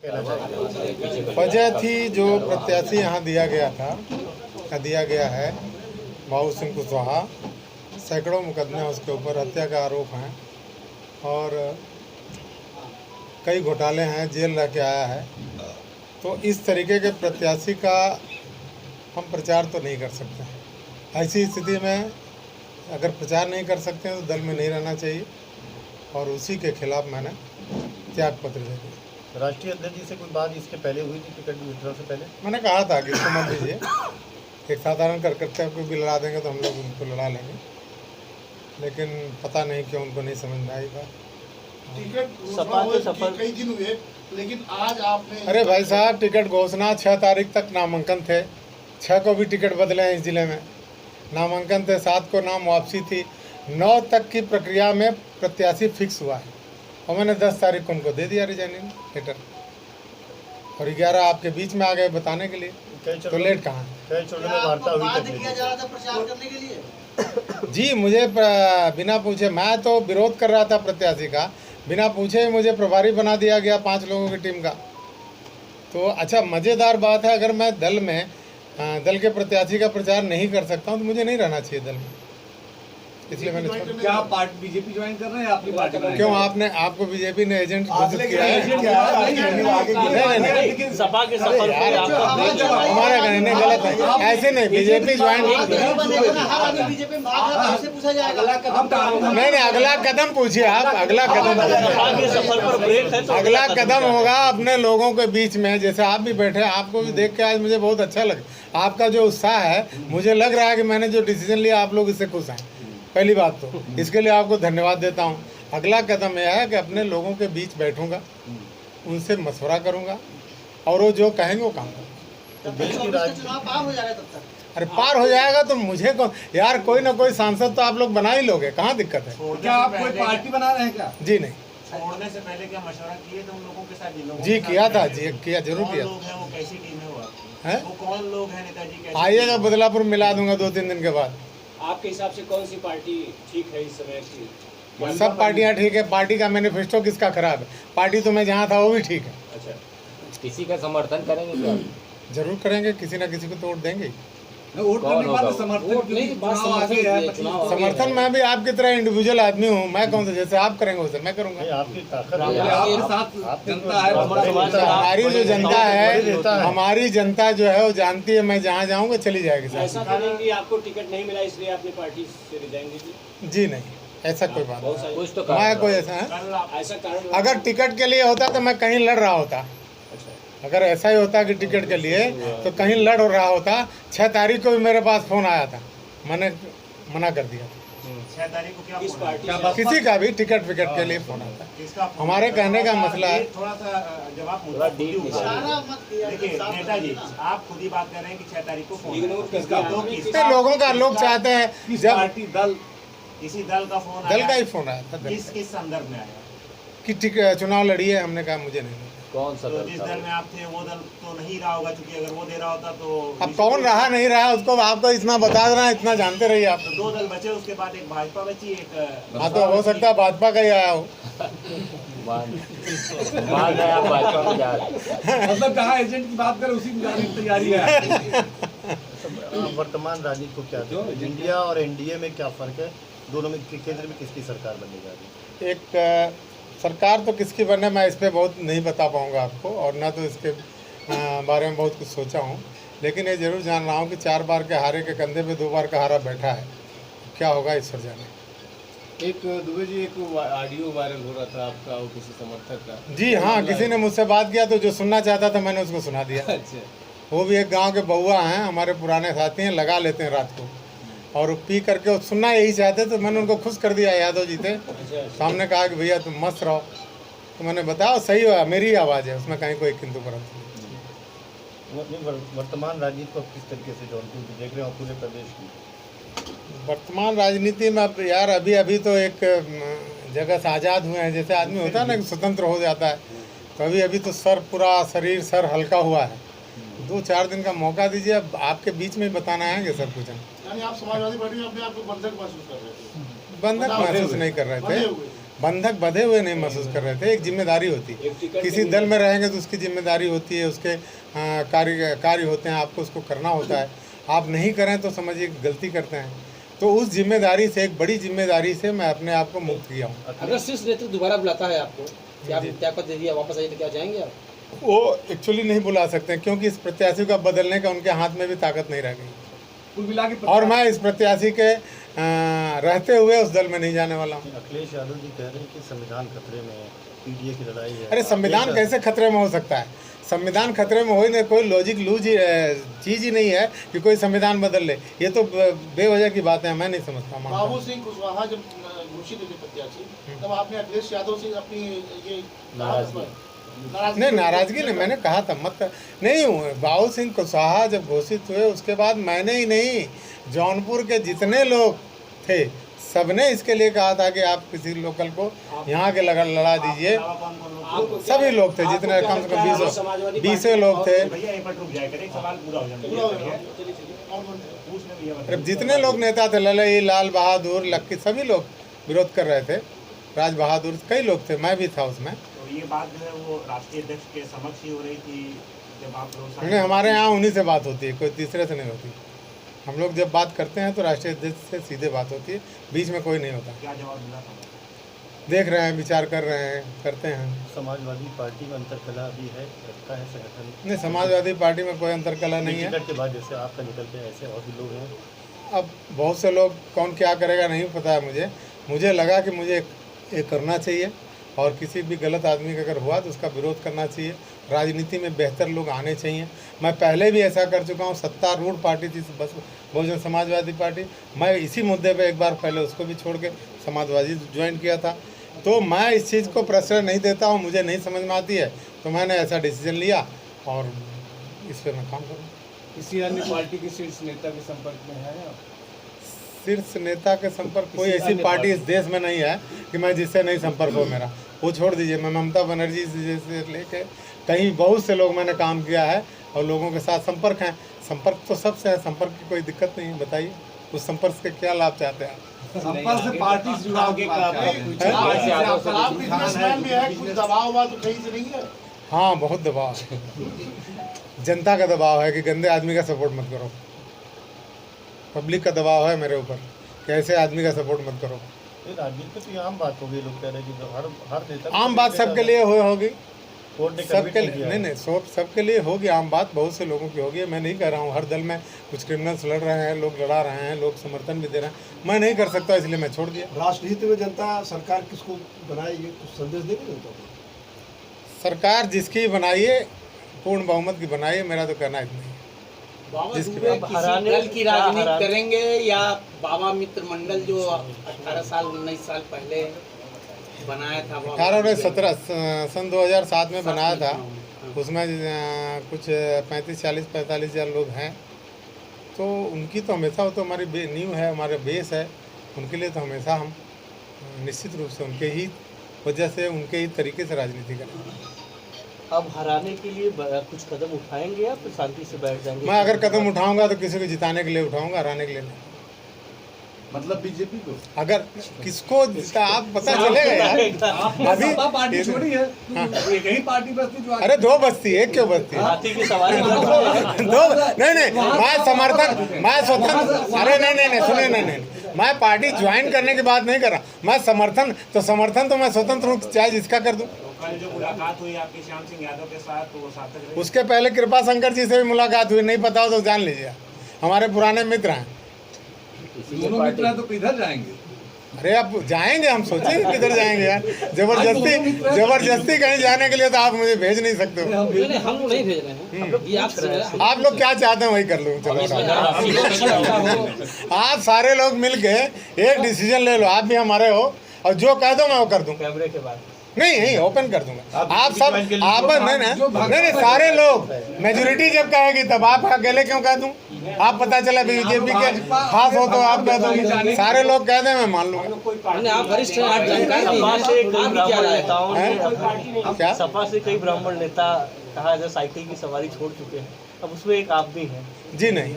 वजह थी जो प्रत्याशी यहाँ दिया गया है बाबू सिंह कुशवाहा, सैकड़ों मुकदमे उसके ऊपर हत्या का आरोप हैं और कई घोटाले हैं, जेल रह के आया है। तो इस तरीके के प्रत्याशी का हम प्रचार तो नहीं कर सकते। ऐसी स्थिति में अगर प्रचार नहीं कर सकते हैं तो दल में नहीं रहना चाहिए और उसी के खिलाफ मैंने त्याग पत्र दे दिया। राष्ट्रीय अध्यक्ष जी से कोई बात इसके पहले हुई थी, टिकट विड्रॉ से पहले? मैंने कहा था कि इसको मत दीजिए, एक साधारण कार्यकर्ता को भी लड़ा देंगे तो हम लोग उनको लड़ा लेंगे, लेकिन पता नहीं क्यों उनको नहीं समझ में आई बात। टिकट कई दिन हुए, लेकिन आज आपने अरे भाई साहब, टिकट घोषणा 6 तारीख तक नामांकन थे, 6 को भी टिकट बदले हैं इस जिले में, नामांकन थे, 7 को नाम वापसी थी, 9 तक की प्रक्रिया में प्रत्याशी फिक्स हुआ है और मैंने 10 तारीख को उनको दे दिया रिजाइनिंग लेटर और 11 आपके बीच में आ गए बताने के लिए, तो लेट कहाँ? जी, मुझे बिना पूछे, मैं तो विरोध कर रहा था प्रत्याशी का, बिना पूछे मुझे प्रभारी बना दिया गया 5 लोगों की टीम का। तो अच्छा, मज़ेदार बात है, अगर मैं दल के प्रत्याशी का प्रचार नहीं कर सकता हूँ तो मुझे नहीं रहना चाहिए दल में, इसलिए मैंने क्या आप पार्टी बीजेपी ज्वाइन कर रहे हैं? अपनी पार्टी क्यों? आपको बीजेपी ने एजेंट घोषित किया है? लेकिन सपा के सफर हमारा कहने गलत है, ऐसे नहीं, बीजेपी ज्वाइन नहीं, अगला कदम पूछिए आप, अगला कदम होगा अपने लोगों के बीच में, जैसे आप भी बैठे, आपको भी देख के आज मुझे बहुत अच्छा लगा, आपका जो उत्साह है, मुझे लग रहा है कि मैंने जो डिसीजन लिया आप लोग इससे खुश हैं। पहली बात तो इसके लिए आपको धन्यवाद देता हूँ। अगला कदम यह है कि अपने लोगों के बीच बैठूंगा, उनसे मशवरा करूंगा और वो जो कहेंगे वो काम करूँगा। अरे पार हो जाएगा तो मुझे कौन यार, कोई ना कोई सांसद तो आप लोग बना ही लोगे, कहाँ दिक्कत है? क्या आप कोई पार्टी बना रहे हैं क्या? जी नहीं, छोड़ने से पहले क्या मशवरा किए थे उन लोगों के साथ? जी किया था, जी किया, जरूर किया। वो कैसी टीम है? वो कौन लोग हैं नेताजी? आइएगा, बदलापुर मिला दूंगा 2-3 दिन के बाद। आपके हिसाब से कौन सी पार्टी ठीक है इस समय की? सब पार्टियां ठीक है, पार्टी का मैनिफेस्टो किसका खराब है? पार्टी तो मैं जहाँ था वो भी ठीक है। अच्छा, किसी का समर्थन करेंगे क्या? जरूर करेंगे, किसी ना किसी को तो वोट देंगे। समर्थन मैं भी आपकी तरह इंडिविजुअल आदमी हूँ, मैं कौन सा जैसे आप करेंगे वैसे मैं करूँगा। हमारी जो जनता है, हमारी जनता जो है वो जानती है, मैं जहाँ जाऊँगा चली जाएगी। ऐसा तो नहीं कि आपको टिकट नहीं मिला इसलिए आपने पार्टी से रिजाइन दे दी? जी नहीं, ऐसा कोई बात नहीं, मैं कोई ऐसा है, ऐसा कारण अगर टिकट के लिए होता तो मैं कहीं लड़ रहा होता। अगर ऐसा ही होता कि टिकट के लिए तो कहीं लड़ रहा होता। 6 तारीख को भी मेरे पास फ़ोन आया था, मैंने मना कर दिया। 6 तारीख को क्या किस पार्टी? किसी का भी टिकट विकेट के लिए फ़ोन आता। हमारे कहने का मसला है, थोड़ा सा जवाब देखिए नेताजी, आप खुद ही बात कर रहे हैं कि 6 तारीख को फोन लोगों का, लोग चाहते हैं जब किसी दल का फोन, दल का ही फोन आया था। किस संदर्भ में आया कि चुनाव लड़िए? हमने कहा मुझे नहीं। कौन सा? तो जिस दल में आप थे वो दल तो नहीं रहा होगा, क्योंकि अगर वो दे रहा होता तो अब कौन रहा नहीं रहा उसको आपको इतना बता देना, इतना जानते रहिए आप। तो 2 दल बचे, उसके बाद एक भाजपा बची, एक हाँ, तो हो सकता है भाजपा का ही आया हो। मतलब जहाँ एजेंट की बात करें उसी की तैयारी है। वर्तमान राजनीति को क्या इंडिया और एनडीए में क्या फर्क है? दोनों में केंद्र में किसकी सरकार बनने जा रही है? एक सरकार तो किसकी बने मैं इस पर बहुत नहीं बता पाऊँगा आपको, और ना तो इसके बारे में बहुत कुछ सोचा हूँ, लेकिन ये ज़रूर जान रहा हूँ कि 4 बार के हारे के कंधे पे 2 बार का हारा बैठा है। क्या होगा ईश्वर जाने। एक दुबे जी, एक ऑडियो वायरल हो रहा था आपका और किसी समर्थक का। जी हाँ, किसी ने मुझसे बात किया तो जो सुनना चाहता था मैंने उसको सुना दिया। अच्छा, वो भी एक गांव के बउआ हैं, हमारे पुराने साथी हैं, लगा लेते हैं रात को और पी करके वो सुनना यही चाहते, तो मैंने उनको खुश कर दिया। यादव जी थे सामने, कहा कि भैया तुम मस्त रहो, तो मैंने बताया सही हुआ, मेरी आवाज़ है, उसमें कहीं कोई किंतु परंतु नहीं। वर्तमान राजनीति को किस तरीके से जौनपुर देख रहे हो पूरे प्रदेश की? वर्तमान राजनीति में अब यार अभी तो एक जगह से आज़ाद हुए हैं, जैसे आदमी होता है ना कि स्वतंत्र हो जाता है, तो अभी तो पूरा शरीर हल्का हुआ है। 2-4 दिन का मौका दीजिए, अब आपके बीच में बताना है कि सब कुछ। यानी आप समाजवादी पार्टी में अपने आप को बंधक महसूस कर रहे थे? बंधक महसूस नहीं कर रहे थे, बंधक बंधे हुए नहीं महसूस कर रहे थे। एक जिम्मेदारी होती है, किसी दल में रहेंगे तो उसकी जिम्मेदारी होती है, उसके कार्य होते हैं, आपको उसको करना होता है। आप नहीं करें तो समझिए गलती करते हैं। तो उस जिम्मेदारी से, एक बड़ी जिम्मेदारी से मैं अपने आप को मुक्त किया हूँ। अगर शीर्ष नेतृत्व दोबारा बुलाता है आपको, क्या आप त्यागपत्र दे दिया, वापस आइए, तो क्या जाएंगे आप? वो एक्चुअली नहीं बुला सकते हैं, क्योंकि इस प्रत्याशी का बदलने का उनके हाथ में भी ताकत नहीं रह गई। कुल मिला के और मैं इस प्रत्याशी के रहते हुए उस दल में नहीं जाने वाला हूँ। अखिलेश यादव जी कह रहे हैं कि संविधान खतरे में है, पीडीए की लड़ाई है। अरे संविधान कैसे खतरे में हो सकता है? संविधान खतरे में हो ही नहीं, कोई लॉजिक चीज़ ही नहीं है कि कोई संविधान बदल ले। ये तो बेवजह की बातें हैं, मैं नहीं समझता। बाबू सिंह कुशवाहा जब घोषित हुए प्रत्याशी तब आपने अखिलेश यादव से अपनी ये नहीं, नाराजगी नहीं, मैंने कहा था मत नहीं हूँ। बाबू सिंह कुशवाहा जब घोषित हुए उसके बाद मैंने ही नहीं, जौनपुर के जितने लोग थे सबने इसके लिए कहा था कि आप किसी लोकल को यहाँ के लड़ा दीजिए। सभी लोग थे, जितने कम से कम 20 लोग थे। भैया एक मिनट रुक जाए, करें सवाल पूरा हो जाए। जितने लोग नेता थे, ललई, लाल बहादुर, लक्की, सभी लोग विरोध कर रहे थे। राज बहादुर, कई लोग थे, मैं भी था उसमें। तो ये बात जो है वो राष्ट्रीय अध्यक्ष के समक्ष ही हो रही थी जब आप लोग? नहीं, हमारे यहाँ उन्हीं से बात होती है, कोई तीसरे से नहीं होती। हम लोग जब बात करते हैं तो राष्ट्रीय अध्यक्ष से सीधे बात होती है, बीच में कोई नहीं होता। क्या जवाब मिला था? देख रहे हैं, विचार कर रहे हैं, करते हैं। समाजवादी पार्टी में अंतरकलह भी है, रखता है संगठन? नहीं, समाजवादी पार्टी में कोई अंतरकलह नहीं है। टिकट के बाद जैसे आपका निकलते हैं ऐसे और भी लोग हैं। अब बहुत से लोग, कौन क्या करेगा नहीं पता है मुझे लगा कि मुझे ये करना चाहिए, और किसी भी गलत आदमी का अगर हुआ तो उसका विरोध करना चाहिए। राजनीति में बेहतर लोग आने चाहिए। मैं पहले भी ऐसा कर चुका हूँ। सत्तारूढ़ पार्टी थी बस बहुजन समाजवादी पार्टी, मैं इसी मुद्दे पे एक बार पहले उसको भी छोड़ के समाजवादी ज्वाइन किया था। तो मैं इस चीज़ को प्रश्रय नहीं देता हूँ, मुझे नहीं समझ में आती है तो मैंने ऐसा डिसीजन लिया और इस पर मैं काम करूँ। किसी अन्य पार्टी के शीर्ष नेता के संपर्क में है आप? शीर्ष नेता के संपर्क, कोई ऐसी पार्टी इस देश में नहीं है कि मैं जिससे नहीं संपर्क हो मेरा। वो छोड़ दीजिए, मैं ममता बनर्जी से लेके कहीं बहुत से लोग मैंने काम किया है और लोगों के साथ संपर्क हैं। संपर्क तो सबसे है, संपर्क की कोई दिक्कत नहीं है। बताइए उस संपर्क से क्या लाभ चाहते हैं आप? संपर्क से पार्टी से जुड़ाव की बात है। आप बिजनेसमैन भी है, कुछ दबाव हुआ तो कहीं से नहीं है? हाँ, बहुत दबाव है। जनता का दबाव है कि गंदे आदमी का सपोर्ट मत करो। पब्लिक का दबाव है मेरे ऊपर कि ऐसे आदमी का सपोर्ट मत करो। राजनीति तो ये आम बात होगी, लोग कह रहे हैं कि हर नेता आम बात सबके लिए होगी, कोर्ट ने सबके लिए नहीं, सबके लिए होगी आम बात, बहुत से लोगों की होगी। मैं नहीं कह रहा हूँ हर दल में कुछ क्रिमिनल्स लड़ रहे हैं, लोग लड़ा रहे हैं, लोग समर्थन भी दे रहे हैं। मैं नहीं कर सकता, इसलिए मैं छोड़ दिया। राष्ट्रहित में जनता सरकार किसको बनाए, ये कुछ संदेश देंगे जनता को? सरकार जिसकी बनाइए, पूर्ण बहुमत की बनाइए, मेरा तो कहना इतना ही है। किसी दल की राजनीति करेंगे या बाबा मित्र मंडल जो 18 साल 19 साल पहले बनाया था? 18 सन 2007 में बनाया था। उसमें कुछ 45 हज़ार लोग हैं, तो उनकी तो हमेशा, वो तो हमारी नींव है, हमारे बेस है। उनके लिए तो हमेशा हम निश्चित रूप से उनके ही वजह से, उनके ही तरीके से राजनीति करेंगे। अब हराने के लिए कुछ कदम उठाएंगे या फिर शांति से बैठ जाएंगे? मैं अगर कदम उठाऊंगा तो किसी को जिताने के लिए उठाऊंगा, हराने के लिए नहीं। मतलब बीजेपी को अगर किसको आप पता चलेगा यार। अभी पार्टी छोड़ी है, एक ही पार्टी बसती जो। अरे दो बस्ती, एक क्यों बस्ती? हाथी की सवारी दो नहीं, मैं समर्थन, मैं स्वतंत्र। अरे नहीं, सुनिए, नहीं, मैं पार्टी ज्वाइन करने की बात नहीं कर रहा। मैं समर्थन तो मैं स्वतंत्र हूँ, चाहे जिसका कर दूँ। कल जो मुलाकात हुई आपकी श्याम सिंह यादव के साथ, तो वो सार्थक रही? उसके पहले कृपा शंकर जी से भी मुलाकात हुई, नहीं पता हो तो जान लीजिए, हमारे पुराने मित्र हैं। दोनों मित्र तो किधर जाएंगे? अरे अब जाएंगे, हम सोचेंगे किधर जाएंगे यार। जबरदस्ती कहीं जाने के लिए तो आप मुझे भेज नहीं सकते हो। नहीं, हम लोग नहीं भेज रहे हैं, ये आप लोग क्या चाहते हैं वही कर लूँ। चलो, आप सारे लोग मिल के एक डिसीजन ले लो, आप भी हमारे हो, और जो कह दो मैं वो कर दूँ। कैमरे के बाद नहीं, ओपन कर दूंगा। आप सब नहीं, सारे लोग, मेजोरिटी जब कहेगी तब आप अकेले क्यों कह दूं? आप पता चला बीजेपी के खास हो तो आप कह दो, सारे लोग कह दें मैं मान लूंगा। आप वरिष्ठ हैं, आप जानकारी क्या? सपा से कई ब्राह्मण नेता कहा साइकिल की सवारी छोड़ चुके हैं, अब उसमें एक आप भी हैं। जी नहीं,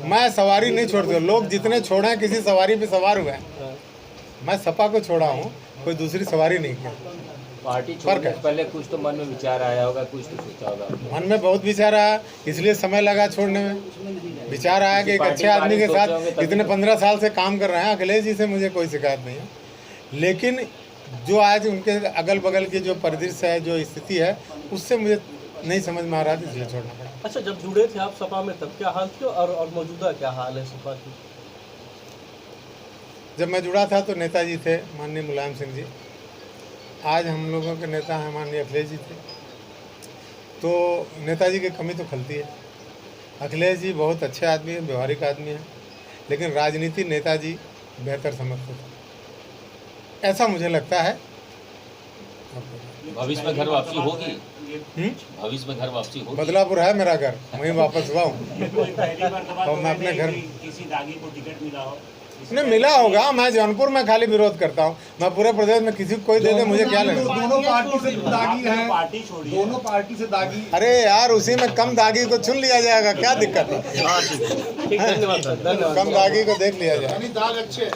मैं सवारी नहीं छोड़ती। लोग जितने छोड़े हैं किसी सवारी पे सवार हुए हैं। मैं सपा को छोड़ा हूँ, कोई दूसरी सवारी नहीं किया। पार्टी फर्क छोड़ने है। से पहले कुछ तो मन में विचार आया होगा, कुछ तो सोचा होगा। मन में बहुत विचार आया, इसलिए समय लगा छोड़ने में। विचार आया कि एक पार्टी अच्छे आदमी के बारे में सोचे होंगे साथ तभी इतने तो। 15 साल से काम कर रहे हैं, अखिलेश जी से मुझे कोई शिकायत नहीं है, लेकिन जो आज उनके अगल बगल की जो परिदृश्य है, जो स्थिति है, उससे मुझे नहीं समझ में आ रहा था, इसलिए छोड़ना पड़ा। अच्छा, जब जुड़े थे आप सपा में तब क्या हाल थी और मौजूदा क्या हाल है सपा की? जब मैं जुड़ा था तो नेताजी थे माननीय मुलायम सिंह जी, आज हम लोगों के नेता हैं माननीय अखिलेश जी थे, तो नेताजी की कमी तो खलती है। अखिलेश जी बहुत अच्छे आदमी हैं, व्यवहारिक आदमी हैं, लेकिन राजनीति नेताजी बेहतर समझते थे, ऐसा मुझे लगता है। भविष्य में घर वापसी होगी, हम्म? भविष्य में घर वापसी होगी। बदलापुर है मेरा घर, वहीं वापस हुआ हूँ। ये कोई पहली मर्तबा तो तो मैं अपने नहीं घर- कि किसी दागी को टिकट मिला हो। नहीं मिला होगा, मैं जौनपुर में खाली विरोध करता हूँ, मैं पूरे प्रदेश में किसी को कोई दे दे मुझे क्या लगेगा। दोनों पार्टी से दागी आपने है, पार्टी छोड़ी है। दोनों पार्टी से दागी। अरे यार, उसी में कम दागी को चुन लिया जाएगा, क्या दिक्कत है? ठीक, धन्यवाद सर, धन्यवाद। कम दागी को देख लिया जाए। यानी दाग अच्छे हैं।